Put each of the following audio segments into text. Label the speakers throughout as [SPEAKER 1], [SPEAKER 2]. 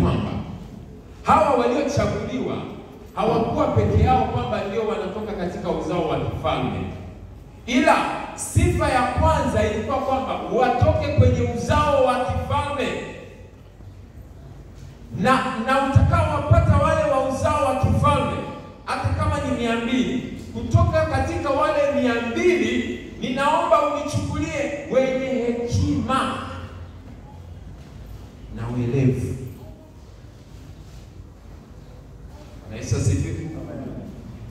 [SPEAKER 1] kwamba hawa waliochaguliwa hawakuwa peke yao kwamba ndio wanatoka katika uzao wa kifalme, ila sifa ya kwanza ilikuwa kwamba watoke kwenye uzao wa kifalme, na utakaowapata wale wa uzao wa kifalme, hata kama ni 200, kutoka katika wale 200 ninaomba unichukulie wenye hekima na uelevu.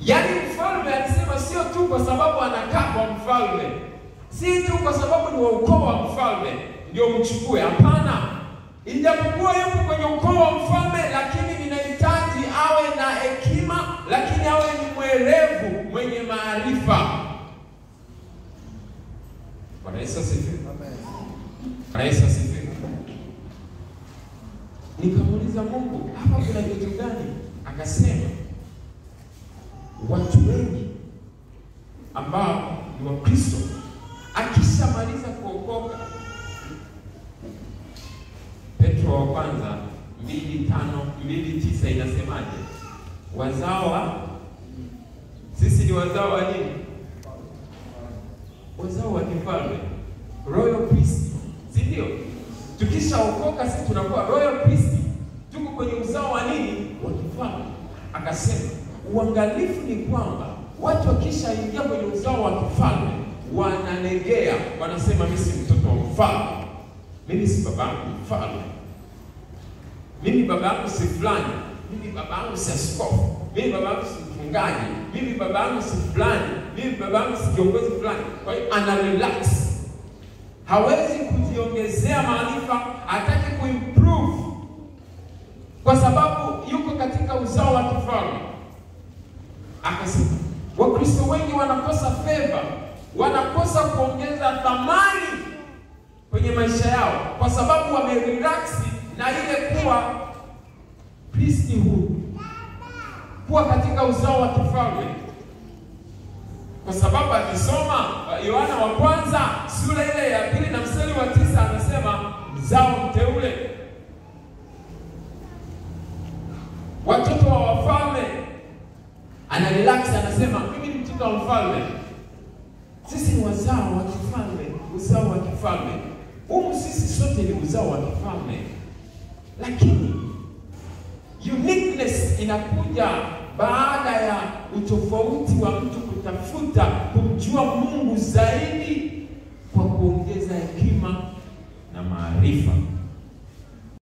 [SPEAKER 1] Yaani mfalme alisema sio tu kwa sababu anakaa kwa mfalme, si tu kwa sababu ni wa ukoo wa mfalme ndio mchukue. Hapana, ijapokuwa yupo kwenye ukoo wa mfalme, lakini ninahitaji awe na hekima, lakini awe ni mwerevu, mwenye maarifa. Bwana Yesu asifiwe. Amen. Bwana Yesu asifiwe. Nikamuuliza Mungu, hapa kuna kitu gani? Akasema watu wengi ambao ni Wakristo akishamaliza kuokoka, Petro wa kwanza 2:9 inasemaje? Wazao wa, sisi ni wazao wa nini? Wazao wa kifalme, royal priest, si ndio? Tukishaokoka sisi tunakuwa royal priest, tuko kwenye uzao wa nini? Wa kifalme. Akasema uangalifu ni kwamba watu wakishaingia kwenye uzao wa kifalme wanalegea, wanasema mimi si mtoto wa mfalme, mimi si babangu mfalme, mimi babangu si fulani, mimi babangu si askofu, mimi babangu si mchungaji, mimi babangu si fulani, mimi babangu si kiongozi fulani. Kwa hiyo ana relax, hawezi kujiongezea maarifa, hataki kuimprove kwa sababu yuko katika uzao wa kifalme. Akasema Wakristo wengi wanakosa favor, wanakosa kuongeza thamani kwenye maisha yao kwa sababu wamerelax na ile kuwa priesthood, kuwa katika uzao wa kifalme. Kwa sababu akisoma Yohana wa kwanza sura ile ya 2 na mstari wa 9 anasema mzao mteule, watoto wa wafalme. Ana relax, anasema mimi ni mtoto wa mfalme, sisi ni wazao wa kifalme, uzao wa kifalme. Sisi sote ni uzao wa kifalme, lakini uniqueness inakuja baada ya utofauti wa mtu kutafuta kumjua Mungu zaidi kwa kuongeza hekima na maarifa.